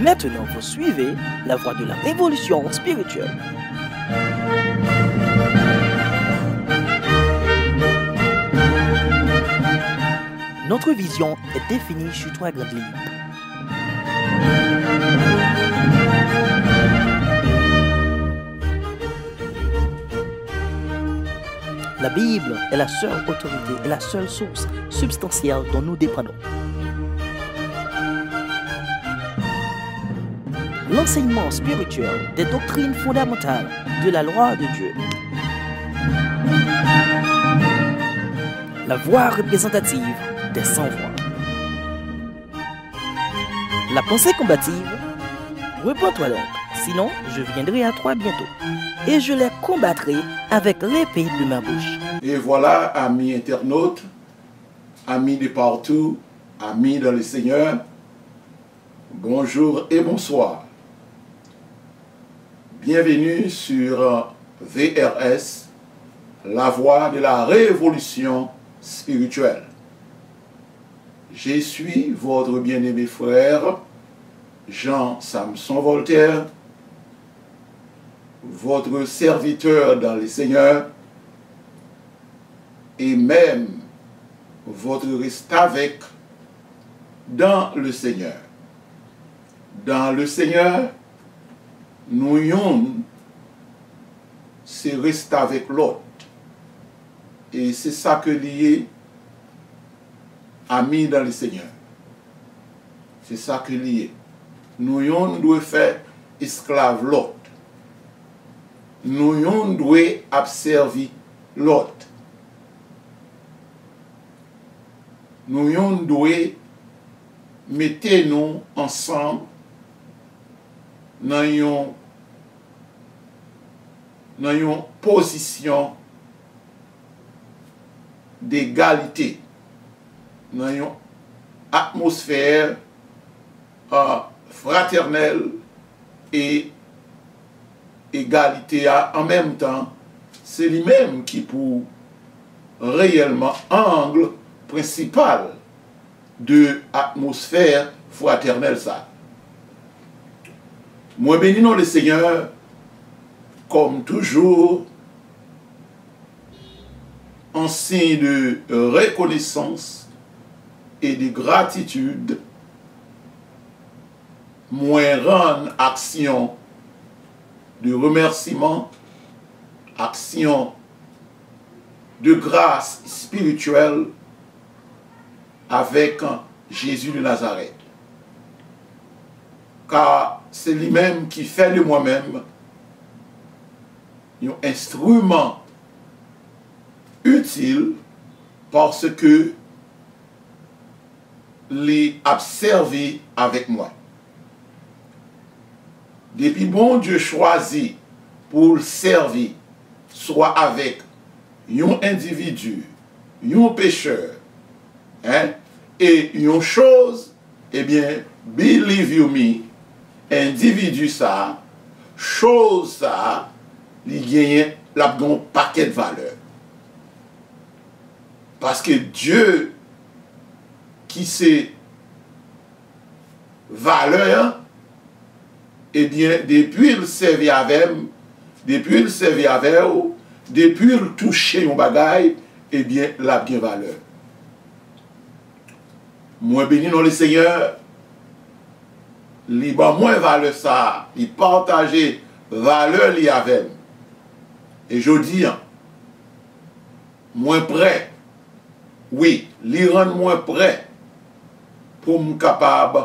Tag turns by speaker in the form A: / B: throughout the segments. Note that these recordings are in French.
A: Maintenant, vous suivez la voie de la révolution spirituelle. Notre vision est définie sur 3 grandes lignes. La Bible est la seule autorité et la seule source substantielle dont nous dépendons. L'enseignement spirituel des doctrines fondamentales de la loi de Dieu. La voix représentative des sans-voix. La pensée combative. Repends-toi donc, sinon je viendrai à toi bientôt, et je les combattrai avec l'épée de ma bouche.
B: Et voilà, amis internautes, amis de partout, amis dans le Seigneur, bonjour et bonsoir. Bienvenue sur VRS, la voie de la révolution spirituelle. Je suis votre bien-aimé frère, Jean Samson Voltaire, votre serviteur dans le Seigneur, et même votre restavek dans le Seigneur. Dans le Seigneur, nous yon, c'est rester avec l'autre. Et c'est ça que lié amis dans le Seigneur. C'est ça que lié. Nous yon doit faire esclave l'autre. Nous yon doit observer l'autre. Nous yon doit mettre nous ensemble dans une position d'égalité, dans une atmosphère fraternelle et égalité en même temps. C'est lui-même qui pour réellement angle principal de l'atmosphère fraternelle ça. Moi béni non le Seigneur, comme toujours, en signe de reconnaissance et de gratitude, moi rendre action de remerciement, action de grâce spirituelle avec Jésus de Nazareth. Car c'est lui-même qui fait de moi-même un instrument utile parce que les observer avec moi. Depuis bon Dieu choisi pour le servir, soit avec un individu, un pécheur, et une chose, eh bien, believe you me, individu ça, chose ça, il gagne un paquet de valeurs. Parce que Dieu, qui sait valeur, eh bien, depuis le servir avec, depuis le toucher un bagage, eh bien, la bien valeur. Moi béni dans le Seigneur, li ban moins valeur ça, li partager valeur li avec. Et je dis, moins prêt, oui, li rend moins prêt pour me capable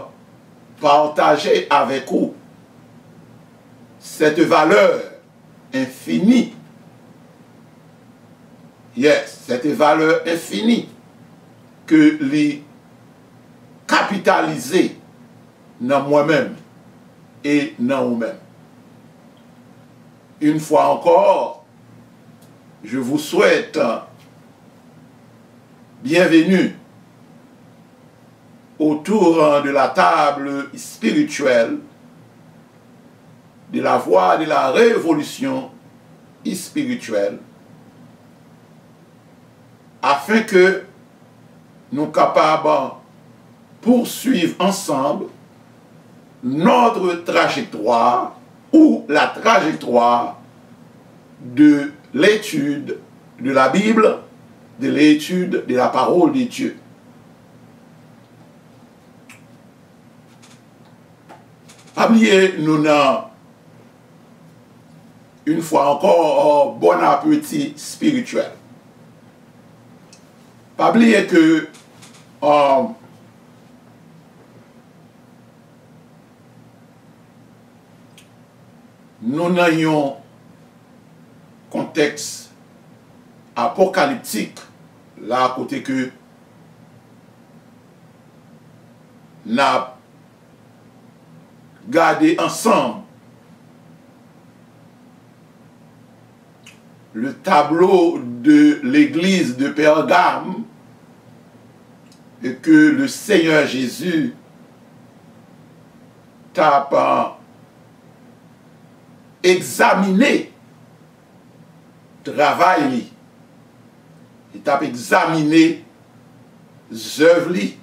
B: partager avec vous cette valeur infinie. Yes, cette valeur infinie que les capitaliser dans moi-même et dans vous-même. Une fois encore, je vous souhaite bienvenue autour de la table spirituelle de la voie de la révolution spirituelle, afin que nous capables poursuivre ensemble notre trajectoire ou la trajectoire de l'étude de la Bible, de l'étude de la parole de Dieu. Pas oublier, nous avons une fois encore un bon appétit spirituel. Pas oublier que nous avons un contexte apocalyptique là à côté que nous avons gardé ensemble le tableau de l'église de Pergame et que le Seigneur Jésus t'a examiné travail, il t'a examiné œuvres,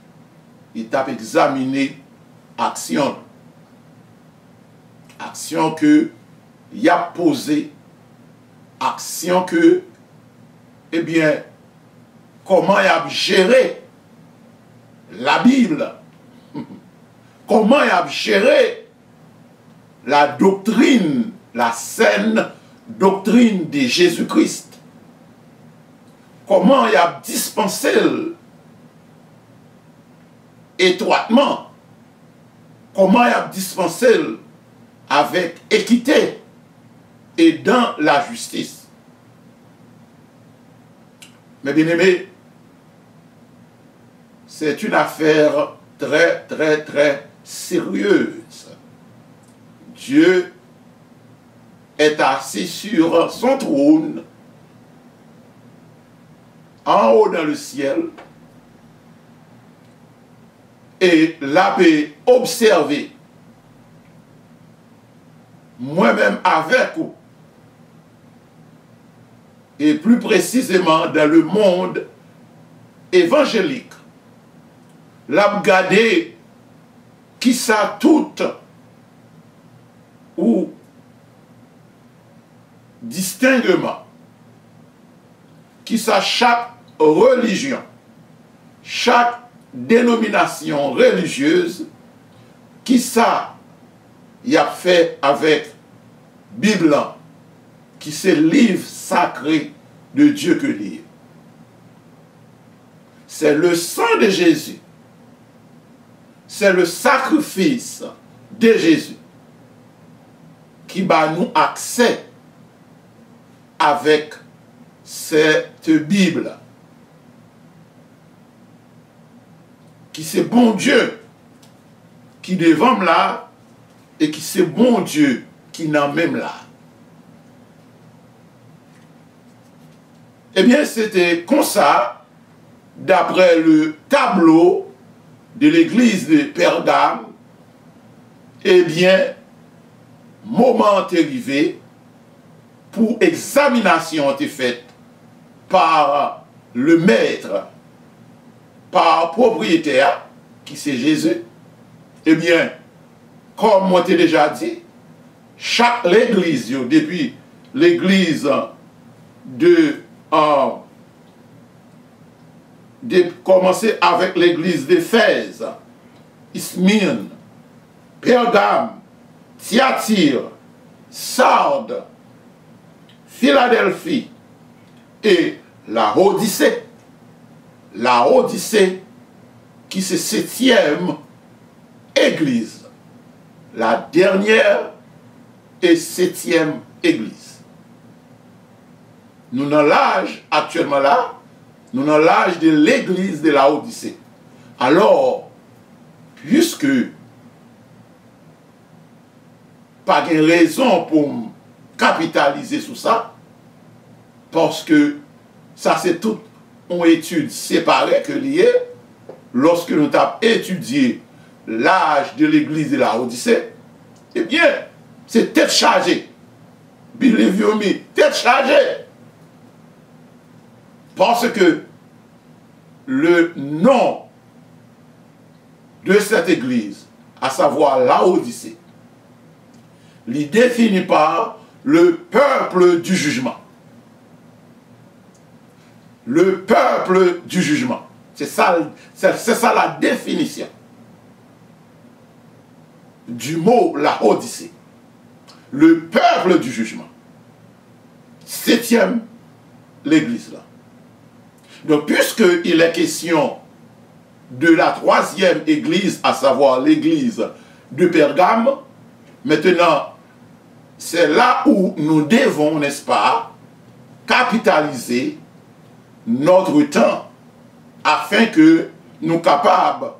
B: il t'a examiné action. Action que il a posée, action que, eh bien, comment il a géré la Bible, comment il a géré la doctrine, la saine doctrine de Jésus-Christ, comment il a dispensé étroitement, comment il a dispensé avec équité et dans la justice. Mes bien-aimés, c'est une affaire très, très, très sérieuse. Dieu est assis sur son trône, en haut dans le ciel, et l'abbé observé, moi-même avec vous, et plus précisément dans le monde évangélique, l'a gardé qui ça toute ou distinguement, qui ça chaque religion, chaque dénomination religieuse, qui ça y a fait avec Bible, qui c'est livre sacré de Dieu que lire. C'est le sang de Jésus, c'est le sacrifice de Jésus qui va nous accès avec cette Bible, qui c'est bon Dieu qui devant là et qui c'est bon Dieu qui n'en même là. Eh bien, c'était comme ça, d'après le tableau de l'église de Pergame, eh bien, moment est arrivé pour examination était faite par le maître, par propriétaire, qui c'est Jésus. Eh bien, comme moi t'ai déjà dit, chaque l'église, depuis l'église de commencer avec l'église d'Éphèse, Smyrne, Pergame, Thyatire, Sardes, Philadelphie et la Odyssée. La Odyssée qui c'est 7e église. La dernière et 7e église. Nous dans l'âge actuellement là, nous dans l'âge de l'église de la Odyssée. Alors, puisque pas de raison pour capitaliser sur ça, parce que ça c'est toute une étude séparée que liée, lorsque nous avons étudié l'âge de l'église de la Odyssée, eh bien, c'est tête chargée. Believe you me, tête chargée. Parce que le nom de cette église à savoir Laodicée, il définit par le peuple du jugement. Le peuple du jugement. C'est ça la définition du mot Laodicée. Le peuple du jugement. 7e, l'église là. Donc, puisqu'il est question de la 3e église, à savoir l'église de Pergame, maintenant, c'est là où nous devons, n'est-ce pas, capitaliser notre temps afin que nous capables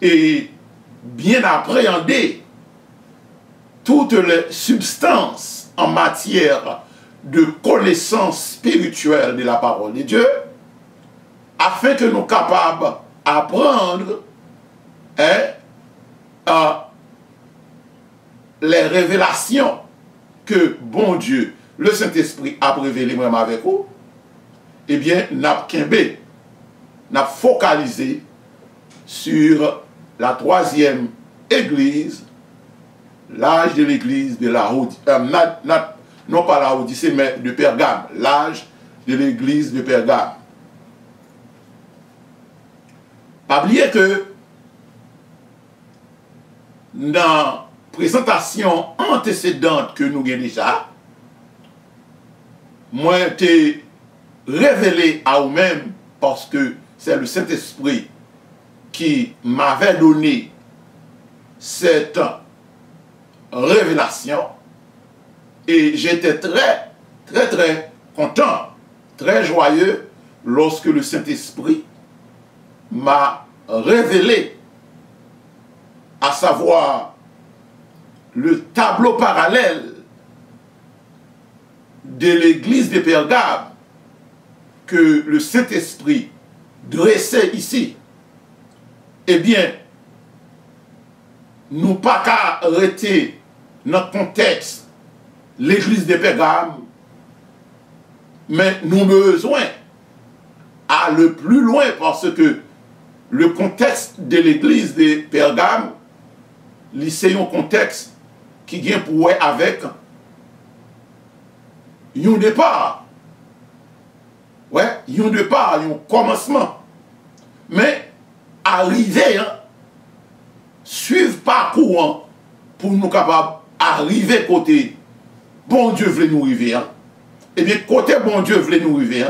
B: et bien appréhender toutes les substances en matière de connaissance spirituelle de la parole de Dieu, afin que nous capables d'apprendre les révélations que bon Dieu, le Saint-Esprit a révélé même avec vous, eh bien, n'a focalisé sur la 3e église, l'âge de l'église de Laodicée, non pas Laodicée, mais de Pergame, l'âge de l'église de Pergame. Pas oublier que dans la présentation antécédente que nous avons déjà, moi, t'ai révélé à vous-même, parce que c'est le Saint-Esprit qui m'avait donné cette révélation, et j'étais très content, très joyeux lorsque le Saint-Esprit m'a révélé, à savoir le tableau parallèle de l'église de Pergame que le Saint-Esprit dressait ici. Eh bien, nous pas qu'à arrêter notre contexte, l'église de Pergame, mais nous besoin aller plus loin, parce que le contexte de l'église de Pergame, c'est un contexte qui vient pour avec un départ. Ouais, un départ, un commencement. Mais arriver, suivre parcours pour nous capables d'arriver côté bon Dieu voulait nous arriver. Eh bien, côté bon Dieu voulait nous arriver,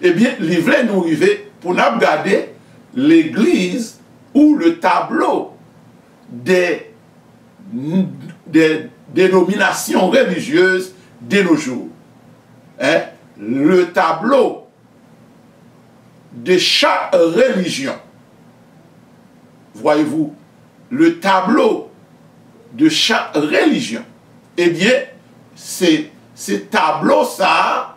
B: eh bien, il voulait nous arriver pour nous regarder l'église ou le tableau des dénominations religieuses de nos jours. Le tableau de chaque religion. Voyez-vous, le tableau de chaque religion. Eh bien, c'est ce tableau, ça,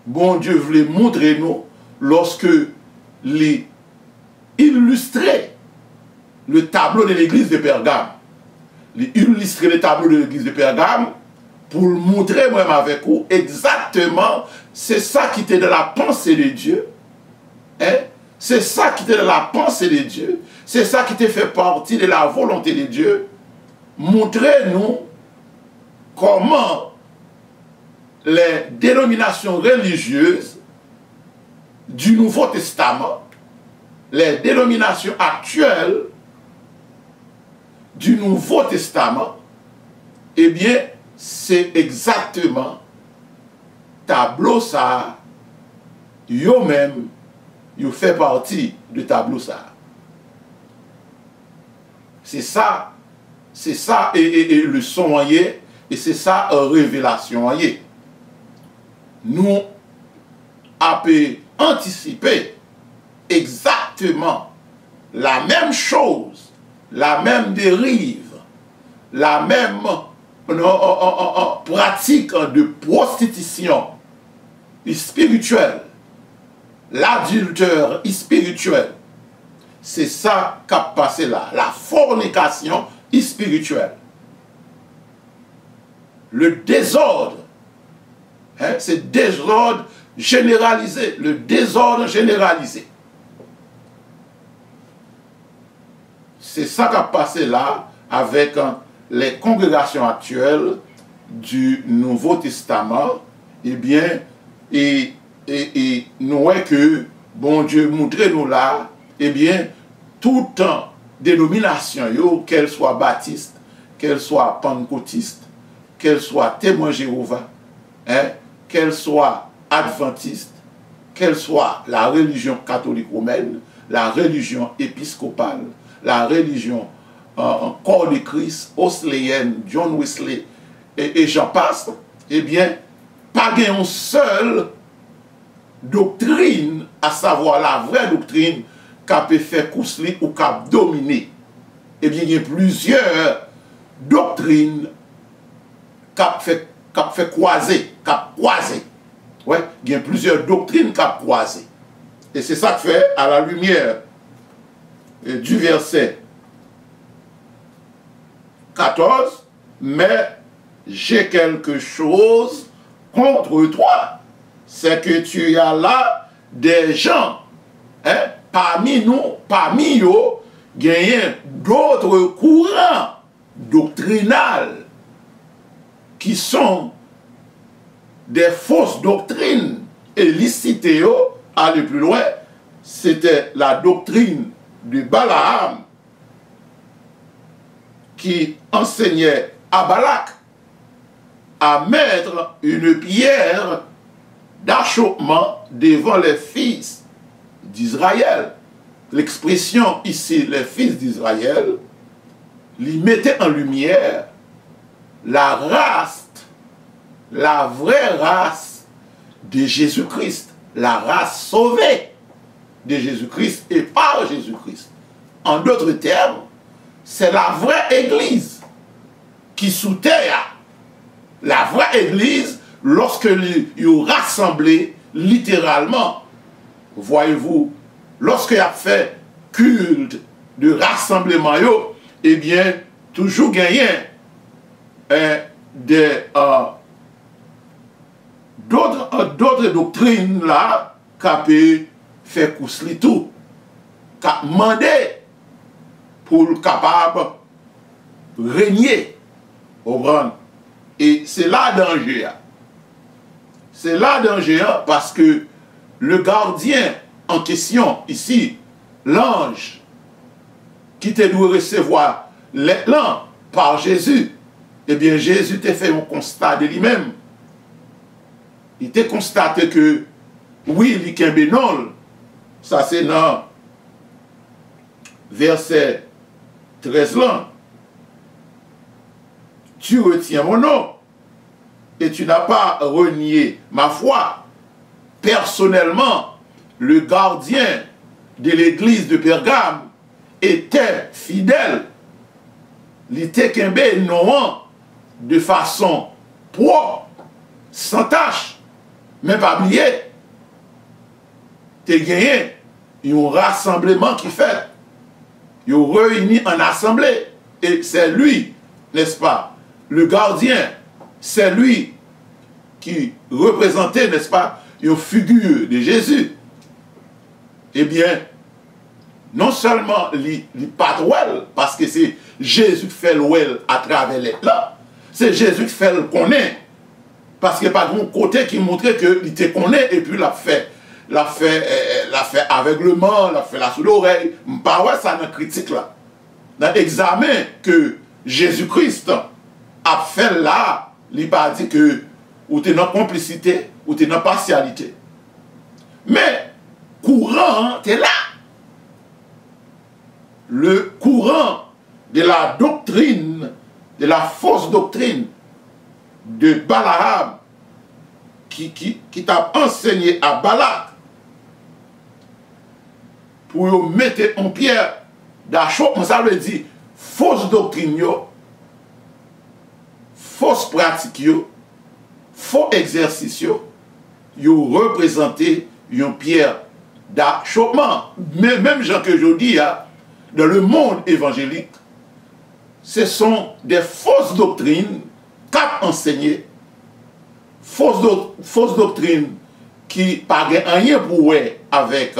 B: bon Dieu voulait montrer nous lorsque les illustrer le tableau de l'église de Pergame. Illustrer le tableau de l'église de Pergame pour montrer moi-même avec vous exactement c'est ça qui était de la pensée de Dieu. C'est ça qui était de la pensée de Dieu. C'est ça qui était fait partie de la volonté de Dieu. Montrez-nous comment les dénominations religieuses du Nouveau Testament, les dénominations actuelles du Nouveau Testament, eh bien, c'est exactement tableau ça, yo-même, yo fait partie du tableau ça. C'est ça, et le son et c'est ça, révélation. Nous avons anticipé exactement la même chose, la même dérive, la même pratique de prostitution spirituelle, l'adultère spirituel. C'est ça qui a passé là, la fornication spirituelle. Le désordre, c'est désordre généralisé, le désordre généralisé. C'est ça qui a passé là, avec les congrégations actuelles du Nouveau Testament, eh bien, et nous voyons que, bon Dieu, montrez-nous là, eh bien, toute dénomination, qu'elle soit baptiste, qu'elle soit pentecôtiste, qu'elle soit témoin Jéhovah, hein, qu'elle soit adventiste, qu'elle soit la religion catholique romaine, la religion épiscopale, la religion corps de Christ, Wesleyenne, John Wesley, et j'en passe, eh bien, pas une seule doctrine, à savoir la vraie doctrine, qui peut faire cousler ou qui a dominé. Eh bien, il y a plusieurs doctrines qui ont fait croiser, Ouais, il y a plusieurs doctrines qui ont croisé. Et c'est ça que fait, à la lumière du verset 14, mais j'ai quelque chose contre toi. C'est que tu as là des gens, hein, parmi nous, parmi eux, il y a d'autres courants doctrinales qui sont des fausses doctrines. Et l'icité, aller plus loin, c'était la doctrine de Balaam qui enseignait à Balak à mettre une pierre d'achoppement devant les fils d'Israël. L'expression ici, les fils d'Israël, lui mettait en lumière la race, la vraie race de Jésus-Christ, la race sauvée de Jésus-Christ et par Jésus-Christ. En d'autres termes, c'est la vraie Église qui sous terre, la vraie Église, lorsque ils rassemblés littéralement, voyez-vous, lorsqu'il a fait culte de rassemblement, eh bien, toujours gagné d'autres doctrines là, qui peut faire cousler tout, qui a demandé pour le capable régner au grand. Et c'est là danger. C'est là danger parce que le gardien en question ici, l'ange, qui te doit recevoir l'élan par Jésus, eh bien Jésus t'a fait un constat de lui-même. Il t'a constaté que oui, il est bénol. Ça c'est dans verset 13 là. Tu retiens mon nom et tu n'as pas renié ma foi. Personnellement, le gardien de l'église de Pergame était fidèle. Il était qu'un non de façon propre, sans tâche, mais pas oublié. Tu as gagné un rassemblement qui fait. Ils ont réuni en assemblée. Et c'est lui, n'est-ce pas, le gardien, c'est lui qui représentait, n'est-ce pas, une figure de Jésus. Eh bien, non seulement il pas well, parce que c'est Jésus qui fait le well à travers les plans, c'est Jésus qui fait le connaît. Parce qu'il n'y a pas de mon côté qui montrait qu'il te connaît et puis l'a fait aveuglement, l'a fait la sous l'oreille. Pas ouais, ça dans critique là. Dans l'examen que Jésus-Christ a fait là, il n'a pas dit que ou tu es dans complicité, ou tu es dans partialité. Mais, courant, tu es là. Le courant de la doctrine, de la fausse doctrine de Balaam, qui t'a enseigné à Balak, pour mettre en pierre d'achoppement, ça veut dire fausse doctrine, fausse pratique, faux exercice, yo représenté une pierre d'achoppement. Mais même gens que je dis, dans le monde évangélique, ce sont des fausses doctrines qu'a enseigné, fausses doctrines qui paraissent rien pour avec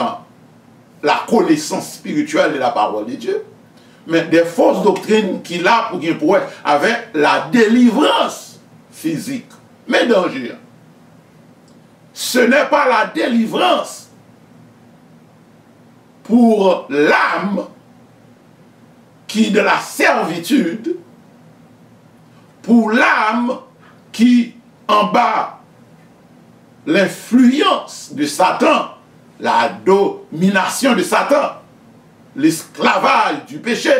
B: la connaissance spirituelle de la parole de Dieu. mais des fausses doctrines qu'il a pour avec la délivrance physique. Mais danger, ce n'est pas la délivrance pour l'âme qui de la servitude, pour l'âme qui en bas l'influence de Satan, la domination de Satan, l'esclavage du péché.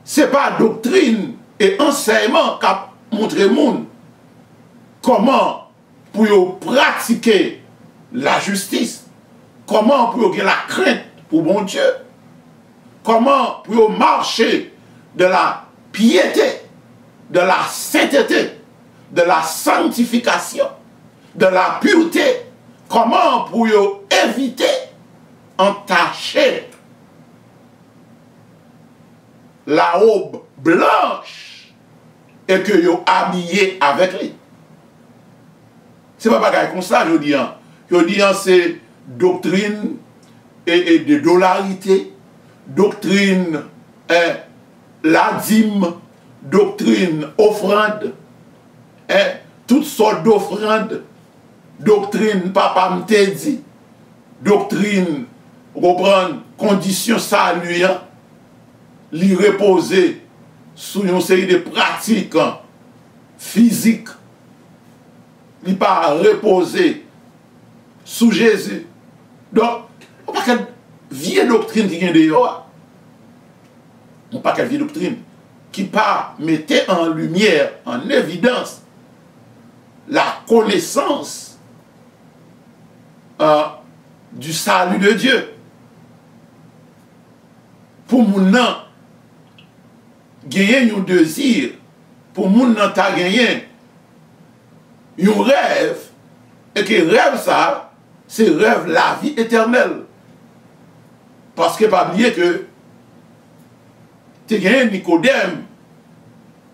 B: Ce n'est pas doctrine et enseignement qu'a montré monde comment pour pratiquer la justice, comment pour avoir la crainte pour bon Dieu, comment pour marcher de la piété, de la sainteté, de la sanctification, de la pureté, comment pour éviter entacher la robe blanche et que yo habillé avec lui. C'est pas bagaille comme ça, je dis. Je dis c'est doctrine et de dollarité, doctrine la dîme, doctrine offrande, toutes sortes d'offrandes, doctrine papa m'te dit, doctrine, reprendre conditions saluantes, l'y reposer sous une série de pratiques physiques, l'y pas reposer sous Jésus. Donc, on pas quelle vieille doctrine qui vient dehors, on pas quelle vieille doctrine qui pas mettait en lumière, en évidence, la connaissance du salut de Dieu. Pour mon nom, gagner un désir, pour mon nom, tu as gagné un rêve, et que rêve ça, c'est rêve la vie éternelle. Parce que pas oublier que tu as gagné Nicodème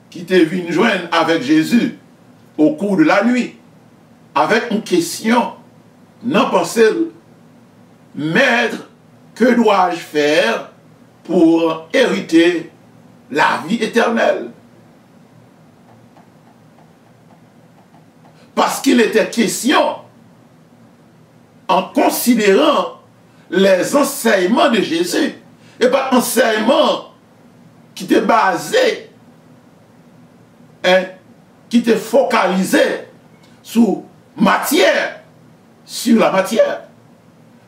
B: qui t'est venu joindre avec Jésus au cours de la nuit, avec une question, non pensée, Maître, que dois-je faire pour hériter la vie éternelle? Parce qu'il était question, en considérant les enseignements de Jésus, et pas enseignements qui étaient basés, qui étaient focalisés sur la matière,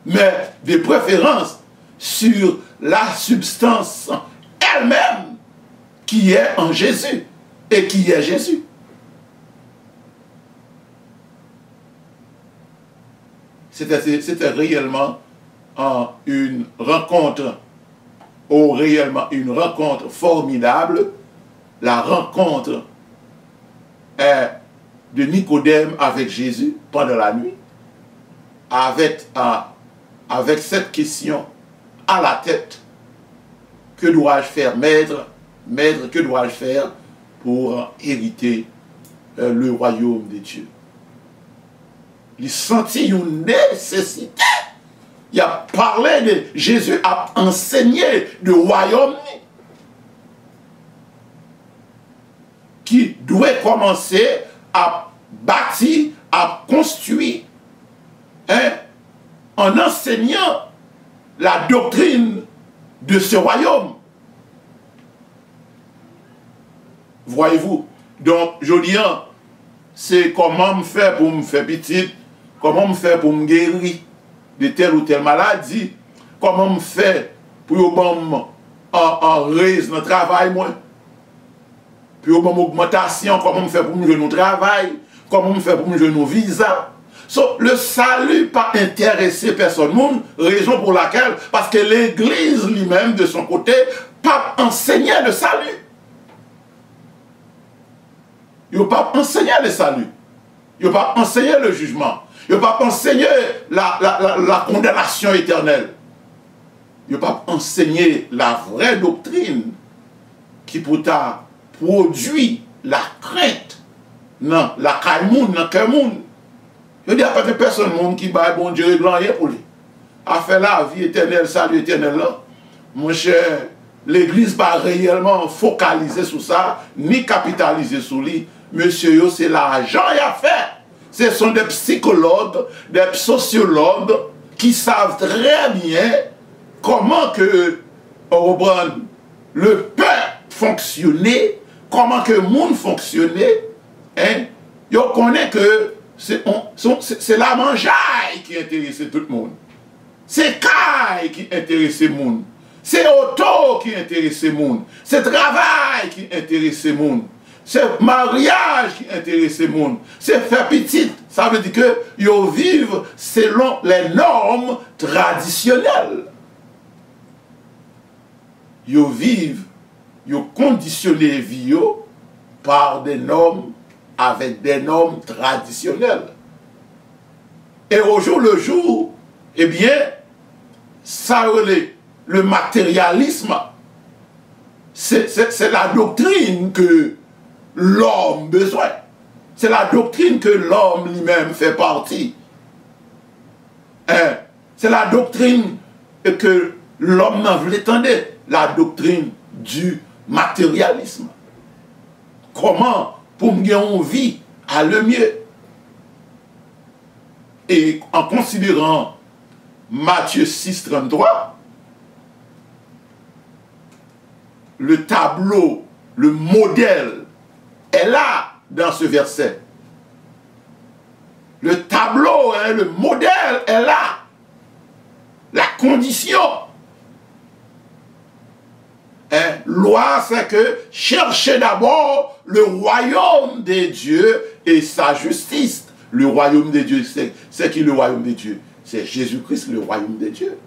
B: mais de préférence sur la substance elle-même qui est en Jésus et qui est Jésus. C'était réellement une rencontre, réellement une rencontre formidable, la rencontre de Nicodème avec Jésus pendant la nuit, avec cette question à la tête: que dois-je faire, maître? Maître, que dois-je faire pour hériter le royaume de Dieu? Il sentit une nécessité. Il a parlé de Jésus, a enseigné le royaume qui doit commencer à bâtir, à construire, en enseignant la doctrine de ce royaume. Voyez-vous? Donc, je dis, c'est comment me faire pour me faire petit, comment me faire pour me guérir de telle ou telle maladie, comment me faire pour en raise dans le travail, moi, puis au moment augmentation, comment me faire pour me jouer au travail, comment me faire pour me jouer au visa. So, le salut pas intéressé personne. Raison pour laquelle, parce que l'Église lui-même, de son côté, pas enseigné le salut. Il n'a pas enseigné le salut. Il n'a pas enseigné le jugement. Il n'a pas enseigné la condamnation éternelle. Il n'a pas enseigné la vraie doctrine qui pourtant produit la crainte. Non, la caïmoun, non, caïmoun. Je dis à pas que personne monde qui bat bon Dieu blanc pour lui. A fait la vie éternelle, salut éternel là. Mon cher, l'Église pas réellement focalisée sur ça, ni capitalisée sur lui. Monsieur yo, c'est l'argent y a fait. Ce sont des psychologues, des sociologues qui savent très bien comment que on reprend le peuple fonctionner, comment que le monde fonctionnait. Hein? Yo connaît que c'est la mangeaille qui intéresse tout le monde. C'est caille qui intéresse le monde. C'est auto qui intéresse le monde. C'est travail qui intéresse le monde. C'est mariage qui intéresse le monde. C'est faire petit. Ça veut dire que ils vivent selon les normes traditionnelles. Ils vivent, ils conditionnent les vies par des normes, avec des normes traditionnelles. Et au jour le jour, eh bien, ça relève le matérialisme. C'est la doctrine que l'homme a besoin. C'est la doctrine que l'homme lui-même fait partie. Hein? C'est la doctrine que l'homme n'en voulait entendre. La doctrine du matérialisme. Comment pour me gagner une vie à le mieux. Et en considérant Matthieu 6, 33, le tableau, le modèle est là dans ce verset. Le tableau, hein, le modèle est là. La condition. Hein, loi, c'est que cherchez d'abord le royaume des dieux et sa justice. Le royaume des dieux, c'est qui le royaume des dieux? C'est Jésus-Christ, le royaume des dieux.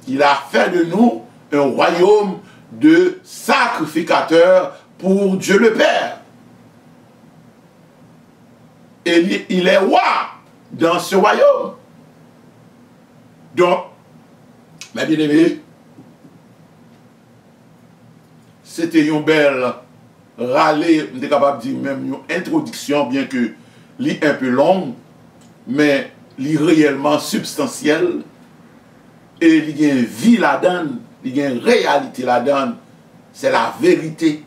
B: Il a fait de nous un royaume de sacrificateurs pour Dieu le Père. Et il est roi dans ce royaume. Donc, mes bien-aimés, c'était une belle râlée, on est capable de dire même une introduction, bien que elle un peu longue, mais elle est réellement substantielle, et il y a une vie là-dedans, il y a une réalité là-dedans, c'est la vérité.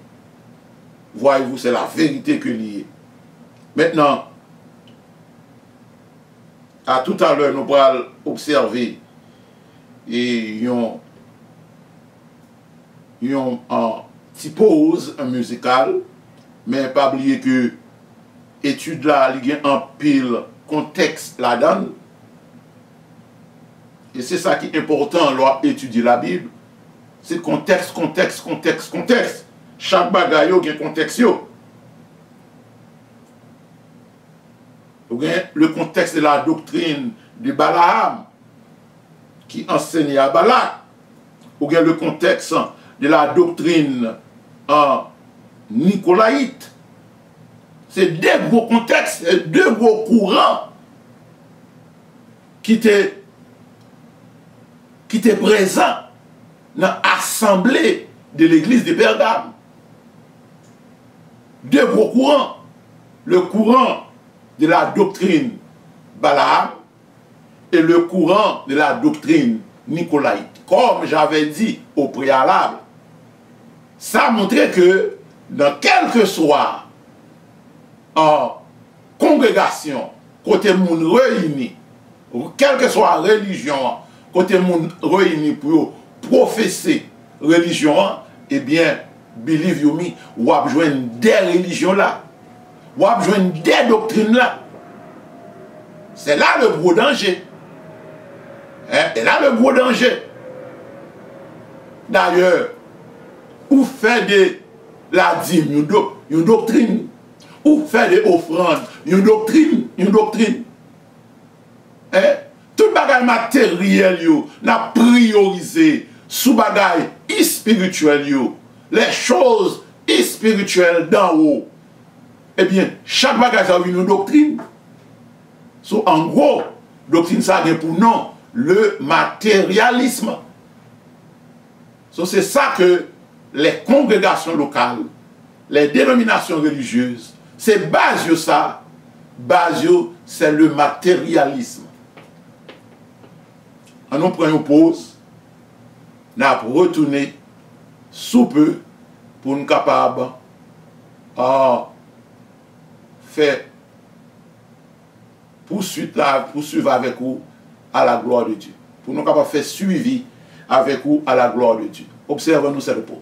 B: Voyez-vous, c'est la vérité que l'il y a. Maintenant, à tout à l'heure, nous allons observer et une petite pause musicale, mais pas oublier que étude là, il y a un pile contexte là-dedans. Et c'est ça qui est important lorsqu'on étudie la Bible. C'est contexte, contexte, contexte, contexte. Chaque bagaille a un contexte. Le contexte de la doctrine de Balaam qui enseignait à Balak. Ou bien le contexte de la doctrine en Nicolaïte. C'est deux gros contextes, deux gros courants qui étaient présents dans l'assemblée de l'église de Pergame. Deux gros courants. Le courant de la doctrine Balaam et le courant de la doctrine Nicolaïte. Comme j'avais dit au préalable, ça montrait que dans quel que soit en congrégation, côté moun réuni, quelle que soit la religion, côté moun réuni pour professer religion, eh bien, believe you me, ou a besoin des religions là, ou a besoin des doctrines là. C'est là le gros danger. Et là le gros danger. D'ailleurs, ou fait de la dîme, une doctrine, ou fait des offrandes, une doctrine. Tout bagage matériel, n'a priorisé sous bagage spirituel, les choses spirituelles d'en haut. Eh bien, chaque bagage a une doctrine. En gros, doctrine ça a pour nom le matérialisme. C'est ça que les congrégations locales, les dénominations religieuses, c'est base ça, c'est le matérialisme. On nous prend une pause nous retourner sous peu pour nous capables faire poursuivre avec vous à la gloire de Dieu. Pour nous capables faire suivi avec vous à la gloire de Dieu. Observez-nous ce repos.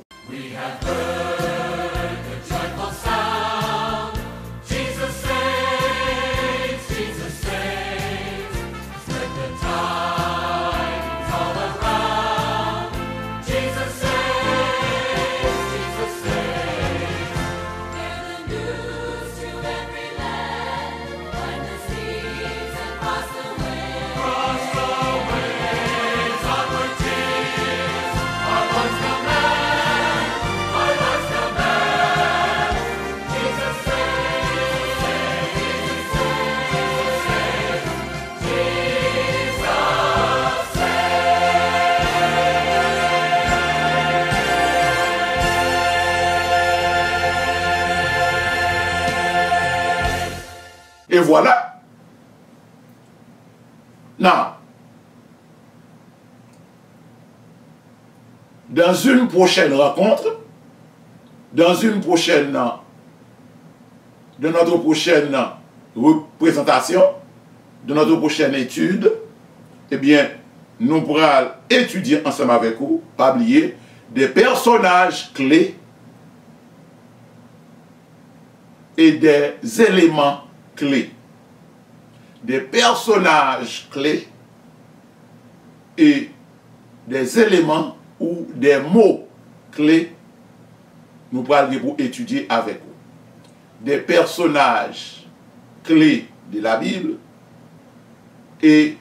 B: Et voilà. Non. Dans une prochaine rencontre, dans notre prochaine représentation, de notre prochaine étude, eh bien, nous pourrons étudier ensemble avec vous, pas oublier, des personnages clés et des éléments clés. Des personnages clés et des éléments ou des mots clés, nous pourrons pour étudier avec vous. Des personnages clés de la Bible et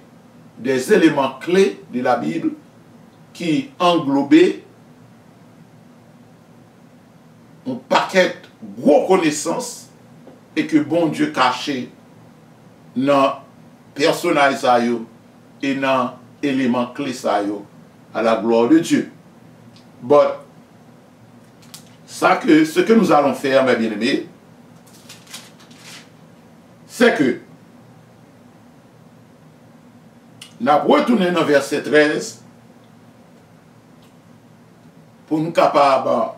B: des éléments clés de la Bible qui englobaient un paquet de gros connaissances et que bon Dieu cachait dans personnage et dans éléments clés à la gloire de Dieu. Bon, ce que nous allons faire, mes bien-aimés, c'est que nous allons retourner dans verset 13 pour nous capables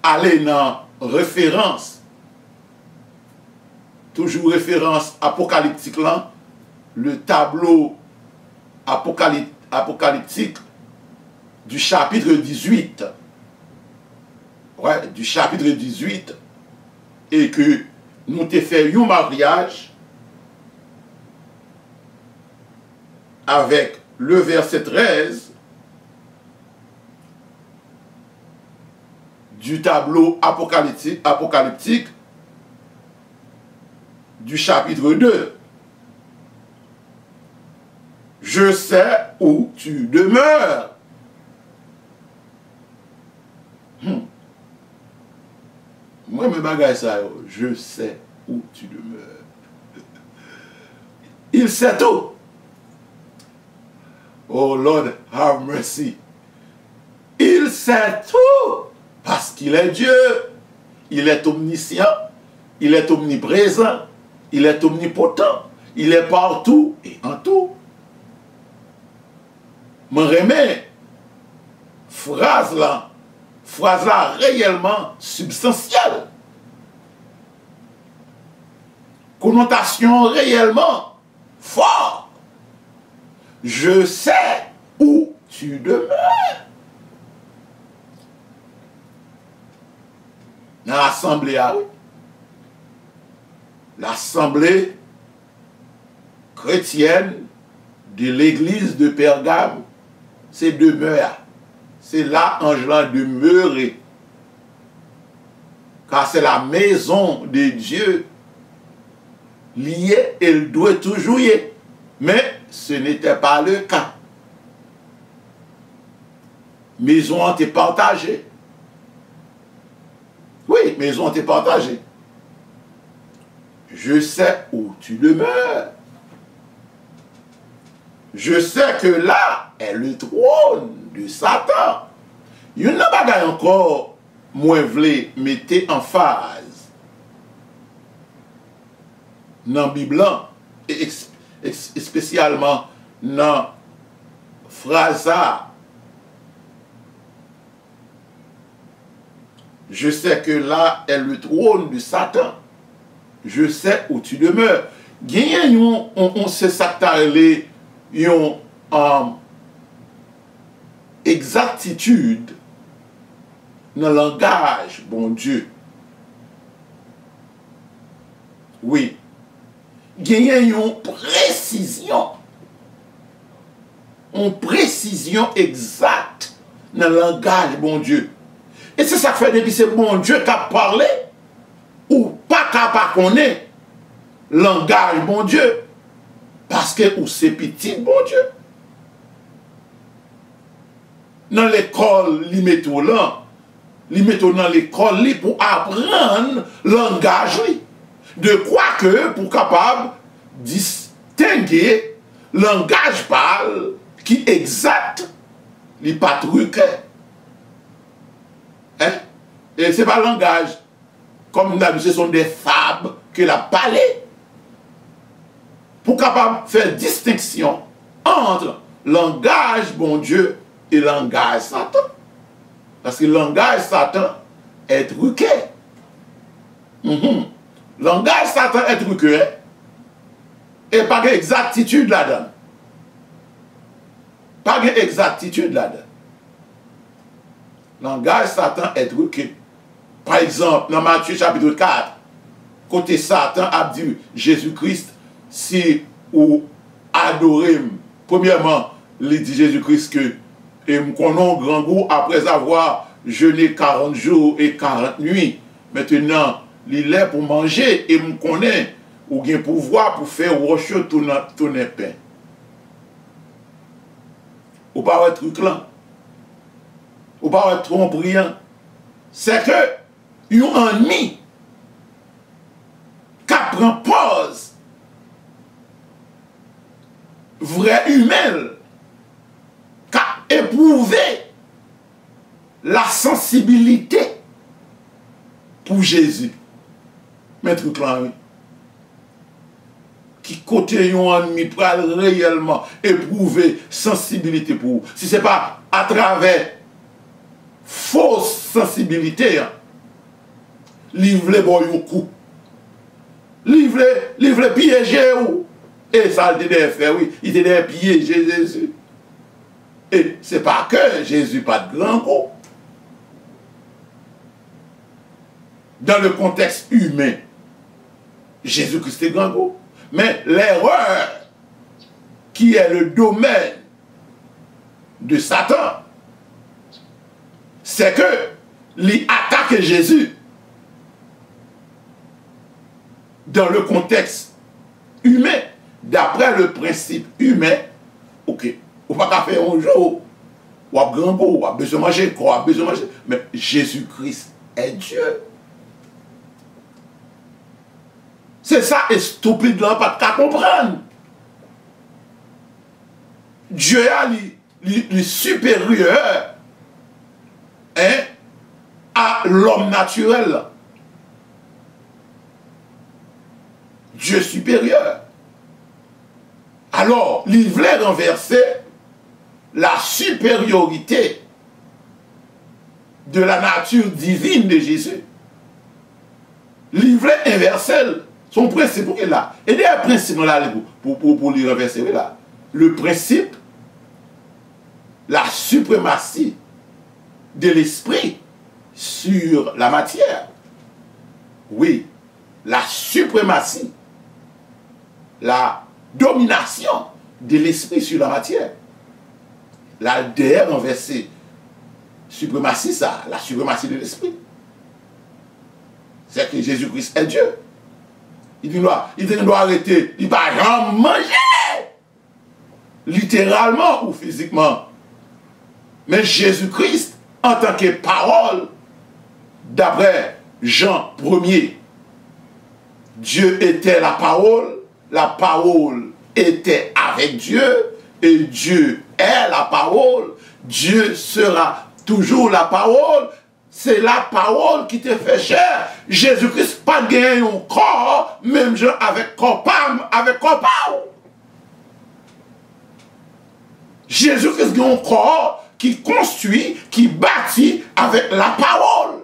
B: aller dans référence, toujours référence apocalyptique là, le tableau apocalyptique du chapitre 18. Ouais, du chapitre 18, et que nous t'ai fait un mariage avec le verset 13 du tableau apocalyptique du chapitre 2. Je sais où tu demeures. Moi, mes bagages, ça, je sais où tu demeures. Il sait tout. Oh Lord, have mercy. Il sait tout. Parce qu'il est Dieu. Il est omniscient. Il est omniprésent. Il est omnipotent. Il est partout et en tout. Me remet phrase là réellement substantielle. Connotation réellement forte. Je sais où tu demeures. Dans l'assemblée, l'assemblée chrétienne de l'église de Pergame, c'est demeure. C'est là Angela demeurer. Car c'est la maison de Dieu. Liée, elle doit toujours y être. Mais ce n'était pas le cas. Maison ont été partagées. Oui, maison ont été partagées. Je sais où tu demeures. Je sais que là est le trône de Satan. Il y a une bagaille encore moins vle mettez en phase dans la Bible et spécialement dans phrase, je sais que là est le trône de Satan. Je sais où tu demeures. On sait ça yon exactitude dans le langage, bon Dieu. Oui. Yon précision. Une précision exacte dans le langage, bon Dieu. Et c'est ça que fait depuis c'est bon Dieu qui a parlé ou pas qu'à connaître langage, bon Dieu. Parce que ou c'est petit, bon Dieu. Dans l'école, li metto là, li metto dans l'école li pour apprendre langage li. De quoi que pour capable distinguer langage parle qui exact, li pas truqué. Hein? Et c'est pas langage. Comme nous avons dit, ce sont des fables que la parlé. Pour capable faire distinction entre langage, bon Dieu, et langage Satan. Parce que langage Satan est truqué. Langage Satan est truqué. Et pas d'exactitude là-dedans. Pas d'exactitude là-dedans. Langage Satan est truqué. Par exemple, dans Matthieu chapitre 4, côté Satan a dit Jésus-Christ, si ou adorez, premièrement, il dit Jésus-Christ que et me connais grand goût après avoir jeûné 40 jours et 40 nuits. Maintenant, il est pour manger et me connaît ou bien pouvoir pour faire rocher ton pain. Ou pas être truc là. Ou pas être trop brillant. C'est que il y a un ennemi qui prend pause vrai humain qui a éprouvé la sensibilité pour Jésus. Mais truc là, oui. Qui côté un ennemi pour réellement éprouver sensibilité pour vous. Si ce n'est pas à travers fausse sensibilité, hein, livre bon yon coup. Livre piéger ou. Et ça il était fait, oui. Il était piéger Jésus. Et c'est pas que Jésus pas de grand coup. Dans le contexte humain, Jésus-Christ est grand coup. Mais l'erreur qui est le domaine de Satan, c'est que il attaque Jésus dans le contexte humain, d'après le principe humain. Ok, on va pas faire un jour, ou à grand goût, ou à besoin de manger, quoi, besoin de manger. Mais Jésus-Christ est Dieu. C'est ça, et stupide là, pas qu'à comprendre. Dieu est supérieur, hein, à l'homme naturel. Dieu supérieur. Alors, il voulait renverser la supériorité de la nature divine de Jésus. Il voulait inverser son principe est là. Et il y a un principe là pour lui renverser là. Le principe, la suprématie de l'esprit sur la matière. Oui, la suprématie, la domination de l'esprit sur la matière. La DR renversée, suprématie ça, la suprématie de l'esprit. C'est que Jésus-Christ est Dieu. Il doit arrêter, il ne va pas manger, littéralement ou physiquement. Mais Jésus-Christ, en tant que parole, d'après Jean 1er, Dieu était la parole était avec Dieu, et Dieu est la parole, Dieu sera toujours la parole. C'est la parole qui te fait chair. Jésus-Christ pas gagné un corps, même avec corps avec corps. Jésus-Christ a un corps qui construit, qui bâtit avec la parole.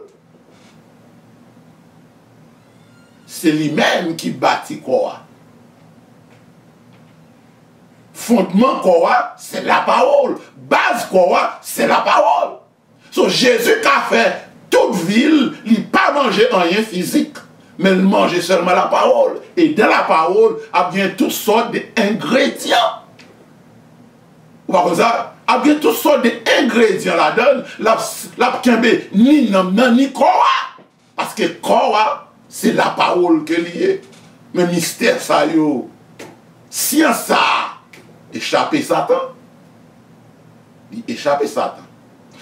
B: C'est lui-même qui bâtit corps. Fondement corps, c'est la parole. Base corps, c'est la parole. So, Jésus qui a fait toute ville, il n'a pas mangé rien physique, mais il mangeait seulement la parole. Et dans la parole, il y a bien toutes sortes d'ingrédients. Vous voyez ça? Il y a bien toutes sortes d'ingrédients là-dedans. Ni nam ni corps. Parce que corps, c'est la parole que lié. Mais mystère, ça, yo. Science, ça. Échapper Satan. Il échappe Satan.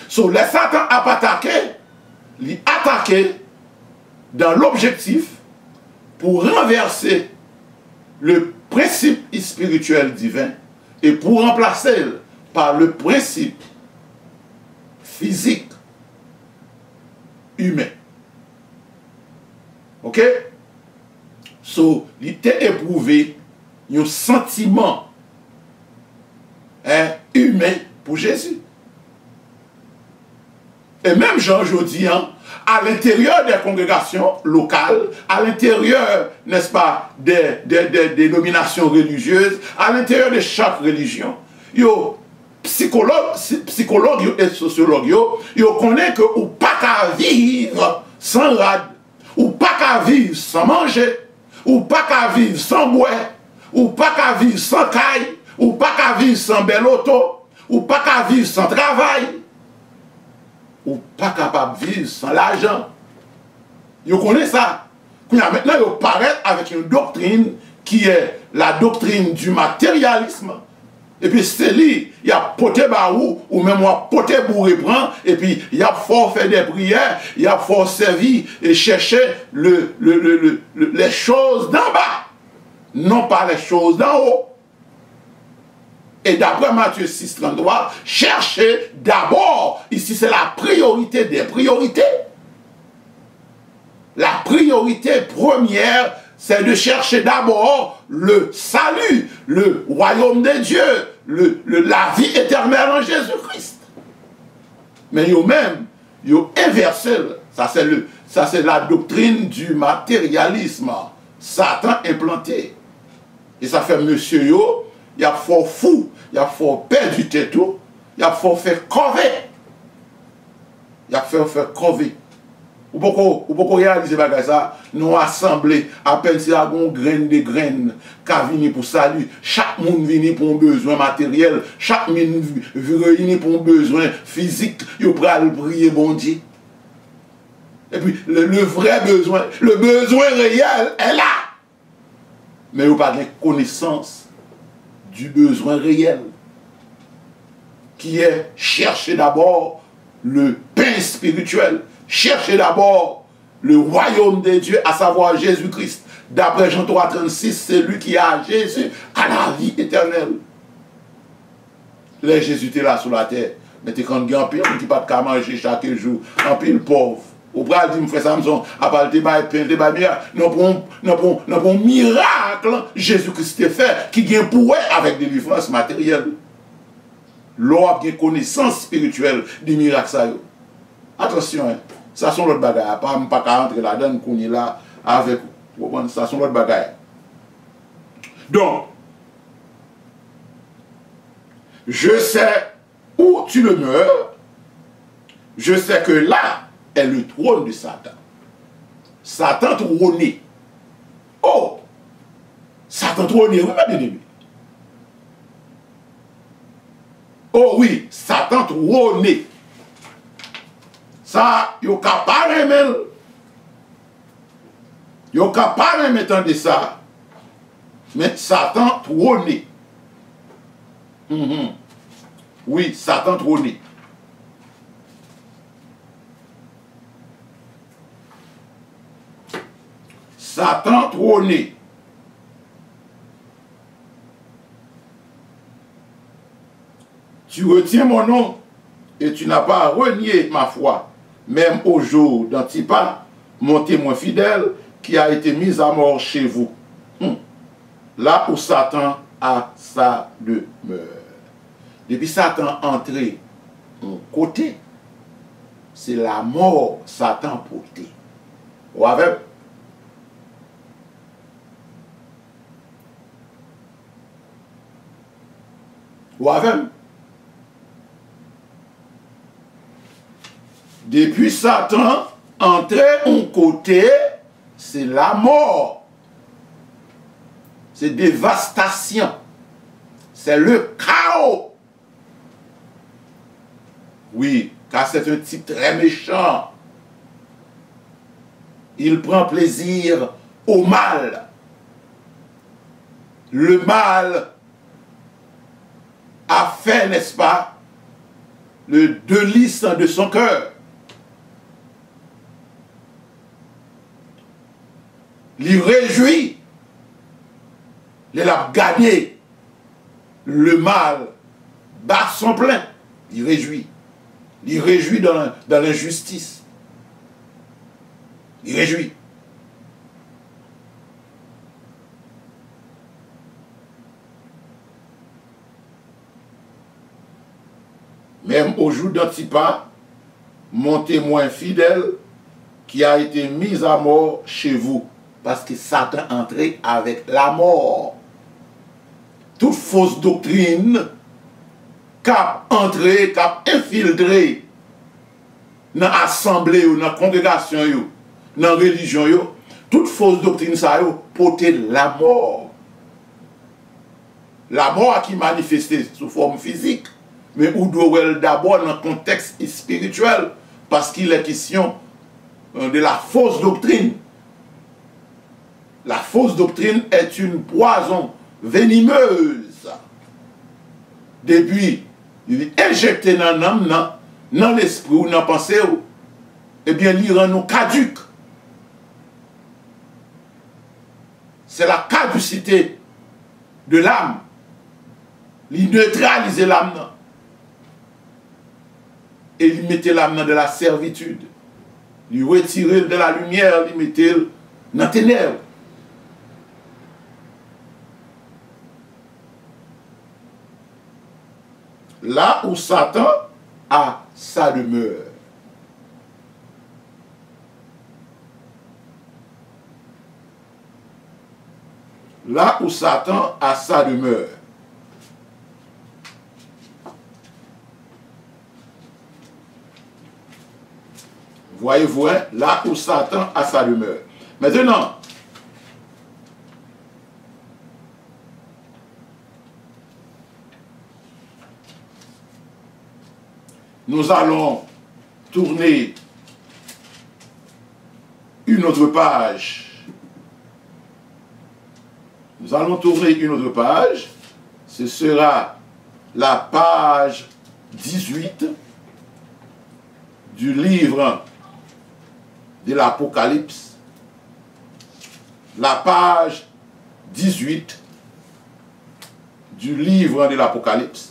B: So, le Satan a attaqué, il attaqué dans l'objectif pour renverser le principe spirituel divin et pour remplacer par le principe physique humain. Ok? So, il était éprouvé un sentiment humain pour Jésus. Et même Jean aujourd'hui, à l'intérieur des congrégations locales, à l'intérieur, n'est-ce pas, des dénominations religieuses, à l'intérieur de chaque religion, yo psychologue et sociologue, yo connaît que ou pas qu'à vivre sans rade, ou pas qu'à vivre sans manger, ou pas qu'à vivre sans boire, ou pas qu'à vivre sans caille, ou pas qu'à vivre sans bel auto, ou pas qu'à vivre sans travail, ou pas capable de vivre sans l'argent. Vous connaissez ça. Maintenant, vous paraît avec une doctrine qui est la doctrine du matérialisme. Et puis, c'est lui, il a poté barou, ou même poté bourré prend, et puis il a fort fait des prières, il a fort servi et cherché les choses d'en bas, non pas les choses d'en haut. Et d'après Matthieu 6,33, cherchez d'abord, ici c'est la priorité des priorités. La priorité première, c'est de chercher d'abord le salut, le royaume de Dieu, la vie éternelle en Jésus-Christ. Mais eux-mêmes, ils ont inversé. Ça c'est la doctrine du matérialisme. Satan implanté. Et ça fait monsieur yo, il a fort fou, il a fort perdu tête, il a fort fait crever. Il a fait crever. Ou beaucoup réaliser ça, nous assembler à peine si la graine de graines qui vient pour salut, chaque monde vient pour un besoin matériel, chaque monde vient pour un besoin physique, il peut aller prier bon Dieu. Et puis le vrai besoin, le besoin réel est là. Mais il n'y a pas de connaissance du besoin réel, qui est chercher d'abord le pain spirituel, chercher d'abord le royaume de Dieu, à savoir Jésus-Christ. D'après Jean 3,36, c'est lui qui a Jésus à la vie éternelle. Là, Jésus était là sur la terre, mais t'es quand il y a un pile qui n'a pas de manger chaque jour, un pile pauvre. Au bras dit, frère Samson, à part le débat, non pour un miracle, Jésus-Christ est fait, qui vient pour avec des délivrance matérielle. L'on a une connaissance spirituelle des miracles. Attention, hein, ça sont l'autre bagaille. Pas qu'à entrer là-dedans qu'on est là avec vous. Ça sont l'autre bagaille. Donc, je sais où tu le meurs, je sais que là est le trône de Satan. Satan trôné. Oh! Satan trôné, oui, ma bien-aimée. Oh oui, Satan trôné. Ça, il n'y a pas de remède. Il n'y a pas de remède de ça. Mais Satan trôné. Oui, Satan trôné. Satan trôné. Tu retiens mon nom et tu n'as pas renié ma foi, même au jour d'Antipas, mon témoin fidèle, qui a été mis à mort chez vous. Là où Satan a sa demeure. Depuis Satan entré en côté, c'est la mort Satan porté. Ou avec depuis Satan entré en côté, c'est la mort. C'est dévastation. C'est le chaos. Oui, car c'est un type très méchant. Il prend plaisir au mal. Le mal a fait, n'est-ce pas, le délice de son cœur. Il réjouit, il a gagné le mal, bat son plein. Il réjouit dans l'injustice. Il réjouit. Même au jour d'Antipas, mon témoin fidèle, qui a été mis à mort chez vous, parce que Satan entrait avec la mort. Toute fausse doctrine cap entré, cap infiltré dans l'assemblée ou dans la congrégation, dans la religion, toute fausse doctrine ça porter la mort. La mort qui manifestait sous forme physique, mais où doit d'abord dans le contexte spirituel, parce qu'il est question de la fausse doctrine. La fausse doctrine est une poison venimeuse. Depuis, il est injecté dans l'âme, dans l'esprit ou dans la pensée, eh bien, il rend nous caduques. C'est la caducité de l'âme. Il neutralise l'âme. Et il mettait l'âme dans de la servitude. Il retirait de la lumière, il mettait dans les ténèbres. Là où Satan a sa demeure. Là où Satan a sa demeure. Voyez-vous, hein? Là où Satan a sa demeure. Maintenant, nous allons tourner une autre page. Nous allons tourner une autre page. Ce sera la page 18 du livre de l'Apocalypse. La page 18 du livre de l'Apocalypse.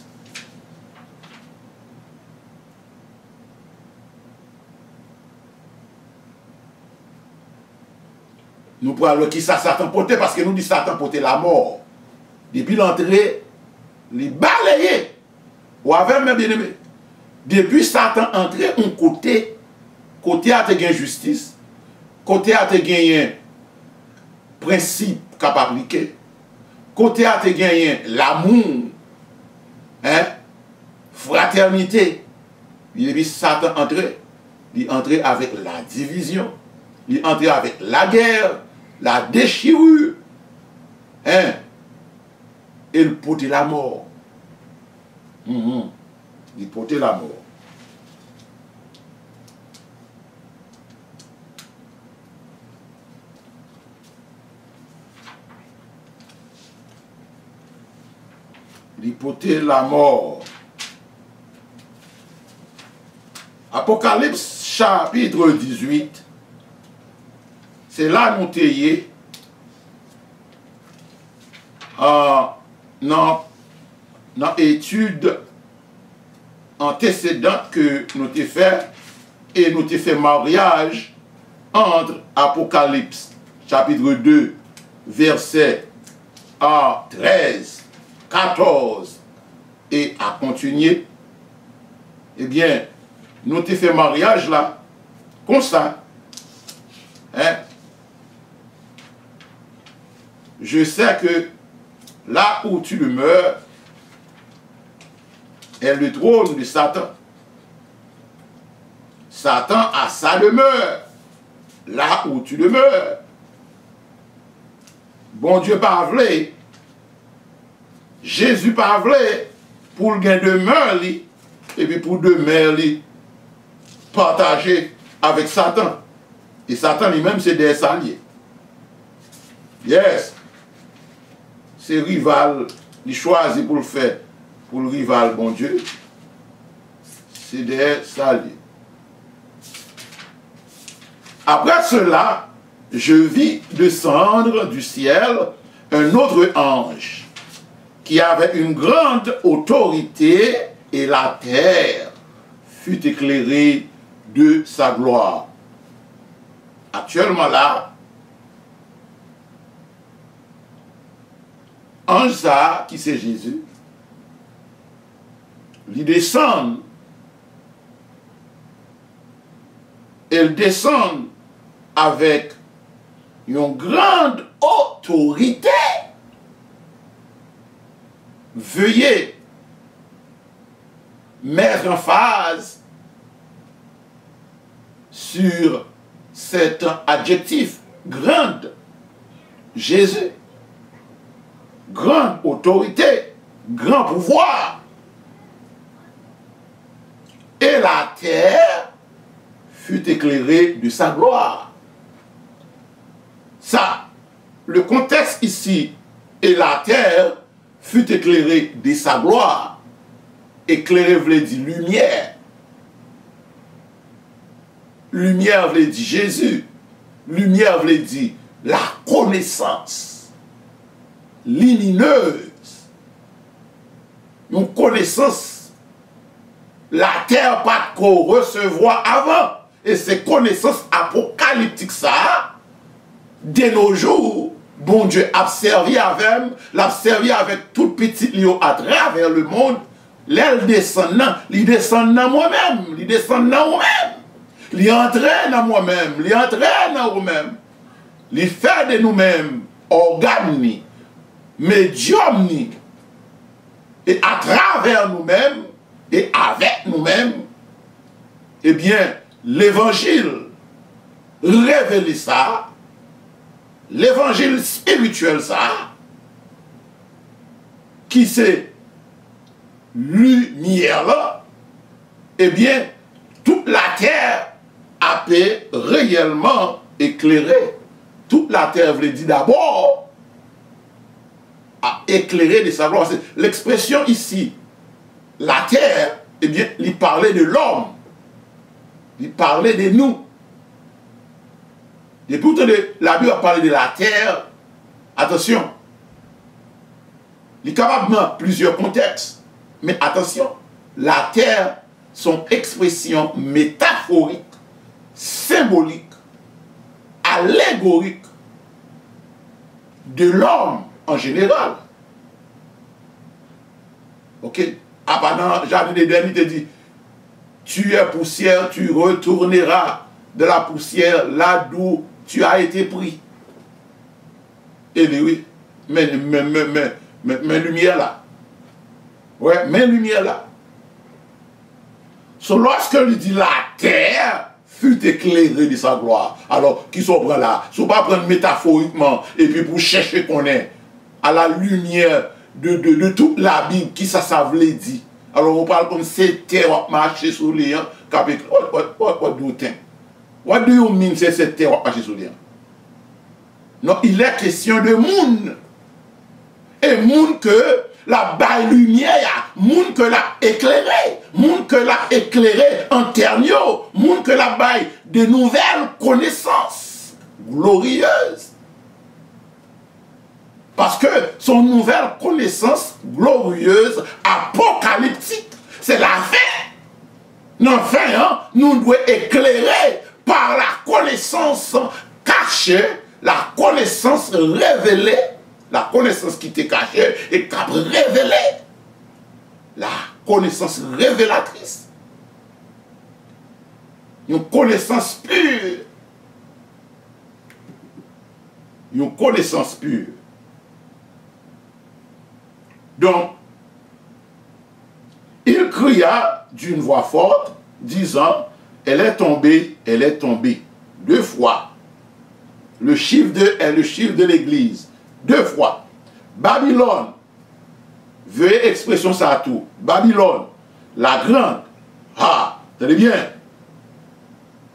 B: Nous prenons qui ça Satan portait parce que nous dit Satan portait la mort. Depuis l'entrée, les balayés. Ou avec mes bien-aimés. Depuis Satan entré, on côté a te gagné justice, côté a te gagné principe qu'a appliqué, côté a te gagné l'amour, hein, fraternité. Depuis Satan entré, il entré avec la division, il entré avec la guerre, la déchirure, hein, et il portait la mort. Il portait la mort. Il portait la mort. Apocalypse chapitre 18. C'est là nous t'ayons dans l'étude antécédente que nous t'ai fait et nous t'ai fait mariage entre Apocalypse chapitre 2 verset 13, 14 et à continuer. Eh bien, nous t'ai fait mariage là, comme ça. Hein? Je sais que là où tu demeures est le trône de Satan. Satan a sa demeure là où tu demeures. Bon Dieu pas voulu, Jésus pas voulu pour le gain demeure et puis pour demeure partager avec Satan. Et Satan lui-même c'est des alliés. Yes. C'est rival, il choisit pour le faire, pour le rival, bon Dieu. C'est des alliés. Après cela, je vis descendre du ciel un autre ange qui avait une grande autorité et la terre fut éclairée de sa gloire. Actuellement là, ange ça, qui c'est Jésus, il descend, il descend avec une grande autorité. Veuillez mettre en phase sur cet adjectif, grande. Jésus, grande autorité, grand pouvoir. Et la terre fut éclairée de sa gloire. Ça, le contexte ici, et la terre fut éclairée de sa gloire. Éclairée veut dire lumière. Lumière veut dire Jésus. Lumière veut dire la connaissance lumineuse. Une connaissance. La terre pas qu'on recevoir avant. Et ces connaissances apocalyptiques, ça, de nos jours, bon Dieu a servi avec tout petit lion à travers le monde. L'aile descendant, il descend dans moi-même, il descend dans moi-même. Il entraîne dans moi-même, il entraîne dans nous-mêmes. Il fait de nous-mêmes organes, médiums, et à travers nous-mêmes, et avec nous-mêmes, eh bien, l'évangile révèle ça, l'évangile spirituel ça, qui c'est lumière là, eh bien, toute la terre a été réellement éclairée. Toute la terre veut dire d'abord à éclairer de sa gloire. L'expression ici, la terre, eh bien, il parlait de l'homme. Il parlait de nous. Et pourtant, la Bible a parlé de la terre. Attention. Il est capable de plusieurs contextes. Mais attention, la terre, son expression métaphorique, symbolique, allégorique de l'homme en général. Ok? Ah, pendant Jardin d'Éden, il te dit, tu es poussière, tu retourneras de la poussière là d'où tu as été pris. Et oui, mais lumière là. Ouais, mais lumière là. So, lorsque il dit la terre fut éclairée de sa gloire, alors qui sont là, ne sont pas prendre métaphoriquement et puis pour chercher qu'on est à la lumière de toute la Bible, qui ça voulait dire. Alors on parle comme cette terre qui marche sur les gens, what do you think? What do you mean c'est cette terre qui marche sur les gens? Non, il est question de monde. Et monde que la baille lumière, monde que l'a éclairé, monde que l'a éclairé en ternio, monde que la baille de nouvelles connaissances glorieuses. Parce que son nouvelle connaissance glorieuse, apocalyptique, c'est la fin. Non, fin, hein, nous devons éclairer par la connaissance cachée, la connaissance révélée, la connaissance qui était cachée et qui a révélé. la connaissance révélatrice. Une connaissance pure. Une connaissance pure. Donc, il cria d'une voix forte, disant, elle est tombée, elle est tombée. 2 fois. Le chiffre 2 est le chiffre de l'Église. 2 fois. Babylone. Veuillez expression ça à tout. Babylone, la grande. Ah, tenez bien.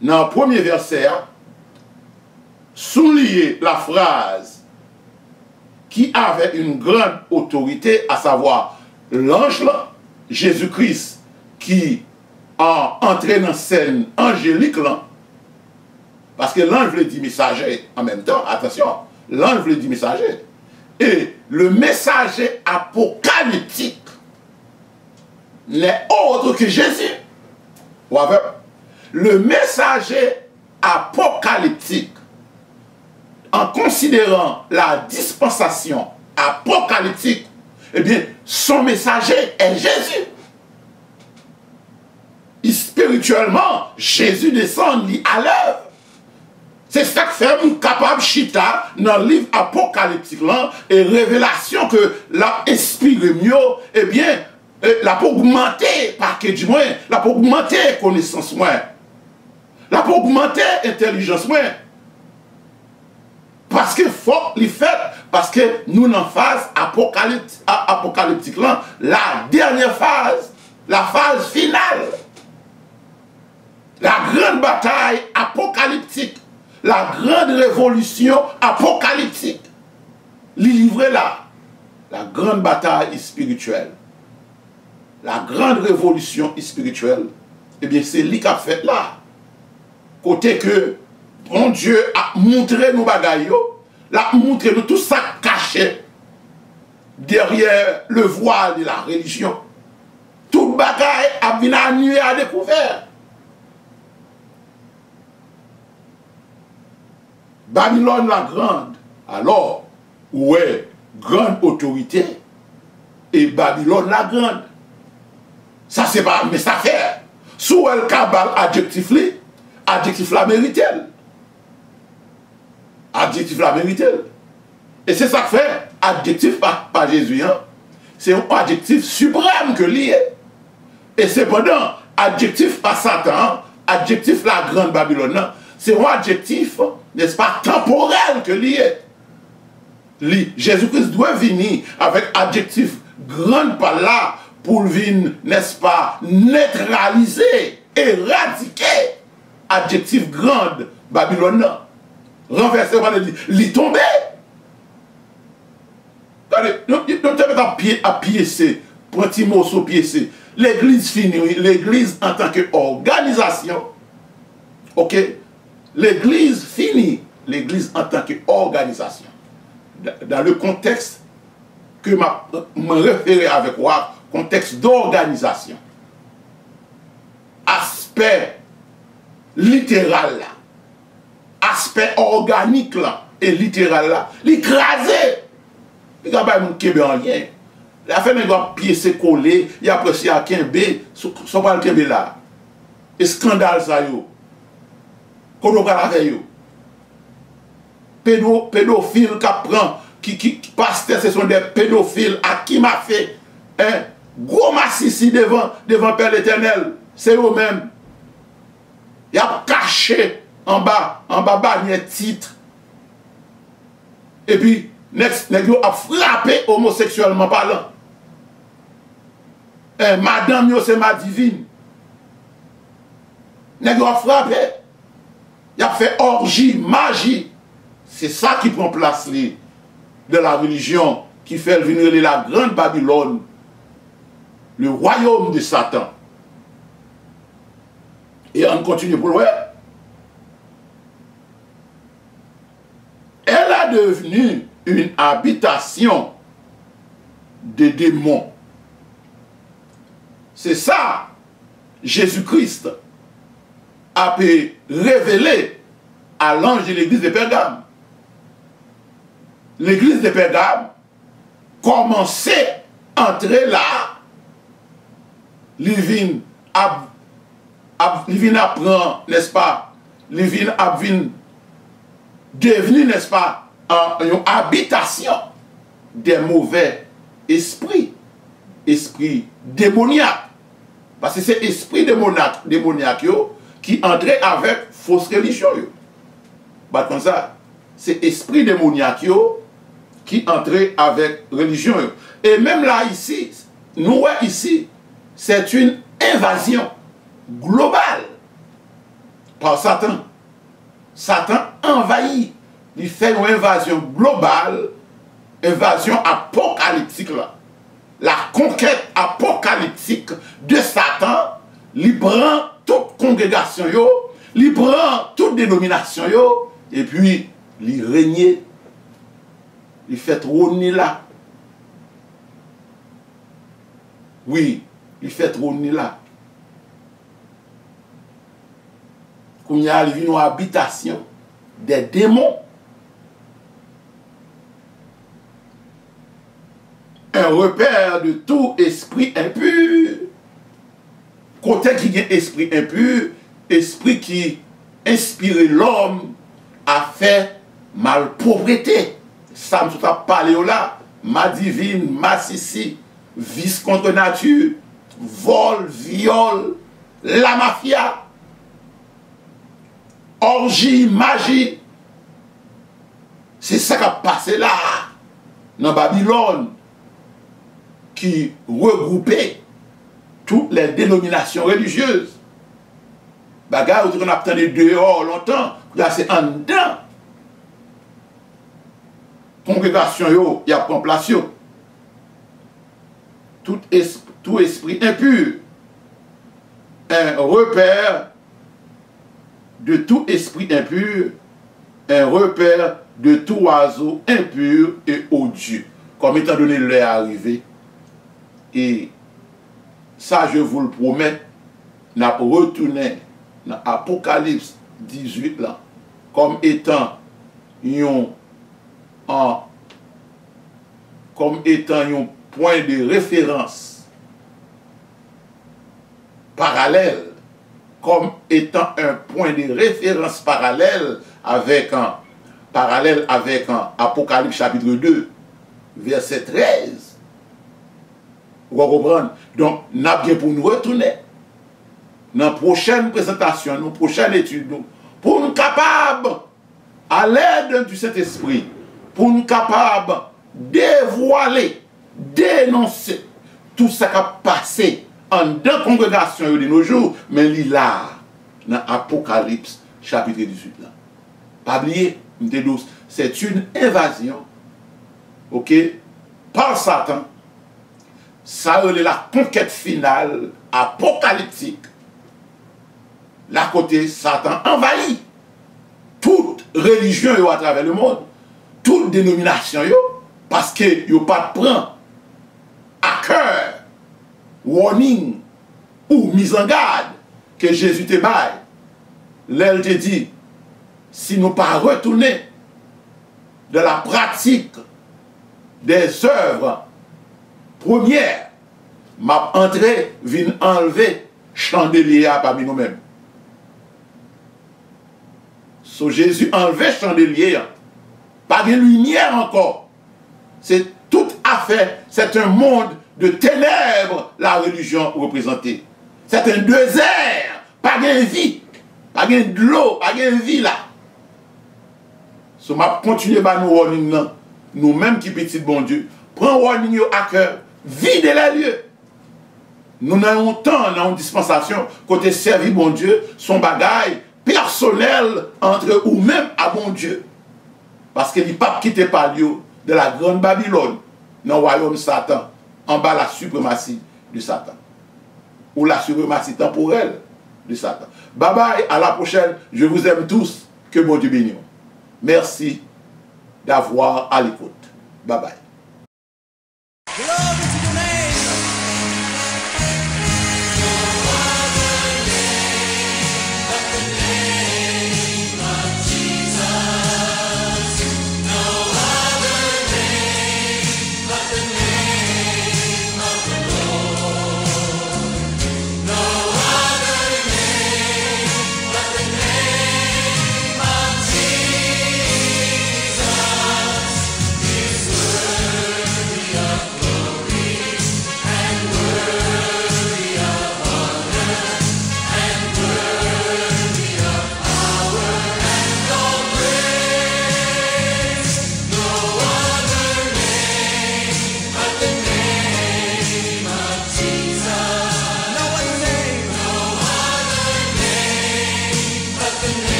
B: Dans le premier verset, soulignez la phrase qui avait une grande autorité, à savoir l'ange là, Jésus-Christ, qui a entré dans scène angélique là, parce que l'ange veut dire messager en même temps, attention, l'ange veut dire messager. Et le messager apocalyptique n'est autre que Jésus. Le messager apocalyptique, en considérant la dispensation apocalyptique, eh bien, son messager est Jésus. Et spirituellement, Jésus descend à l'œuvre. C'est ça que fait un capable chita dans le livre apocalyptique là, et révélation que l'a inspiré mieux, eh bien, la pour augmenter, pas que du moins, la pour augmenter connaissance moins, la pour augmenter intelligence moins. Parce que faut les faire, parce que nous dans phase apocalyptique là, la dernière phase, la phase finale, la grande bataille apocalyptique, la grande révolution apocalyptique, livrée là, la grande bataille spirituelle, la grande révolution spirituelle, eh bien c'est lui qui a fait là. Côté que bon Dieu a montré nous bagailles, l'a montré nous tout ça caché derrière le voile de la religion. Tout bagaille a venu à nuit à découvert. Babylone la grande, alors, ouais, grande autorité, et Babylone la grande. Ça c'est pas, mais ça fait. Sous elle cabal adjectif la mérite. Adjectif la mérite. Et c'est ça que fait, adjectif pas Jésus, hein? C'est un adjectif suprême que lié. Et cependant, adjectif pas Satan, adjectif la grande Babylone, c'est un adjectif, n'est-ce pas, temporel que lié. Jésus-Christ doit venir avec adjectif grande par là pour venir, n'est-ce pas, neutraliser, éradiquer adjectif grande Babylone. Renverser, on va dire, l'y tomber. Nous te à piécer, pour un petit morceau piécer. L'église finie, l'église en tant qu'organisation, ok? L'église finie, l'église en tant qu'organisation. Dans le contexte que me référer avec moi, contexte d'organisation. Aspect littéral là, aspect organique là, et littéral là, l'écraser. Il n'y a pas de Kébé en rien. La fin de pied s'est collé, il y a presque à Kébé, son pas le Kébé là. Et scandale ça yo. Qu'on va faire yo. Pédophile qui prend, qui pasteur, ce sont des pédophiles à qui m'a fait un gros massissi devant Père l'Éternel. C'est eux-mêmes. Il a caché en bas bannière titre. Et puis, Nègre a frappé homosexuellement parlant. Madame yo c'est ma divine. Nègre a frappé. Il a fait orgie, magie. C'est ça qui prend place de la religion qui fait venir la grande Babylone, le royaume de Satan. Et on continue pour loin. Elle a devenu une habitation de démons. C'est ça, Jésus-Christ a pu révéler à l'ange de l'église de Pergame. L'église de Pergame commençait à entrer là li vin apprend, n'est-ce pas, li vin devenu, n'est-ce pas, une habitation des mauvais esprits, esprits démoniaques. Parce que c'est esprit démoniaque qui entrait avec fausse religion. Bah, comme ça, c'est esprit démoniaque qui entrait avec religion. Et même là, ici, nous voyons ici, c'est une invasion globale par Satan. Satan envahit, il fait une invasion globale, invasion apocalyptique là. La conquête apocalyptique de Satan, il prend toute congrégation, il prend toute dénomination, et puis il règne, il fait trôner là. Oui, il fait trôner là. Quand il y a une habitation des démons, un repère de tout esprit impur. Côté qui est esprit impur, esprit qui inspire l'homme à faire malpropreté. Ça me a parlé là, ma divine, ma sissi, vice contre nature, vol, viol, la mafia, orgie, magie. C'est ça qui a passé là, dans Babylone, qui regroupait toutes les dénominations religieuses. Bagarre, on a attendu dehors longtemps, là c'est en dedans. Congrégation, il y a pas place. Tout esprit impur, un repère de tout esprit impur, un repère de tout oiseau impur et odieux. Comme étant donné l'heure arrivée, et ça, je vous le promets, n'a pas retourné dans Apocalypse 18 là, comme étant un point de référence parallèle, comme étant un point de référence parallèle avec Apocalypse chapitre 2, verset 13. Vous comprenez? Donc, nous avons bien pour nous retourner dans la prochaine présentation, dans la prochaine étude, pour nous capables, à l'aide du Saint-Esprit, pour nous capables de dévoiler, dénoncer tout ce qui a passé en deux congrégations de nos jours, mais il est là, dans Apocalypse chapitre 18. Là. Pas oublier, c'est une invasion, ok, par Satan. Ça c'est la conquête finale apocalyptique. Là côté, Satan envahit toute religion à travers le monde, toute dénomination, parce que yo pas prend à cœur, warning ou mise en garde que Jésus te baille. L'elle te dit, si nous pas retourner de la pratique des œuvres première, m'a entré, vient enlever chandelier parmi nous-mêmes. So Jésus enlevé chandelier, pas de lumière encore. C'est tout à fait, c'est un monde de ténèbres, la religion représentée. C'est un désert, pas de vie, pas de l'eau, pas de vie là. So m'a continué à nous warning, nous-mêmes qui petit bon Dieu, prends warning à cœur. Vide les lieux. Nous avons tant dans une dispensation côté servi bon Dieu, son bagaille personnel entre ou même à bon Dieu. Parce que les papes quittent par lieu de la grande Babylone, dans le royaume Satan, en bas la suprématie de Satan. Ou la suprématie temporelle de Satan. Bye bye, à la prochaine. Je vous aime tous. Que bon Dieu bénisse. Merci d'avoir à l'écoute. Bye bye.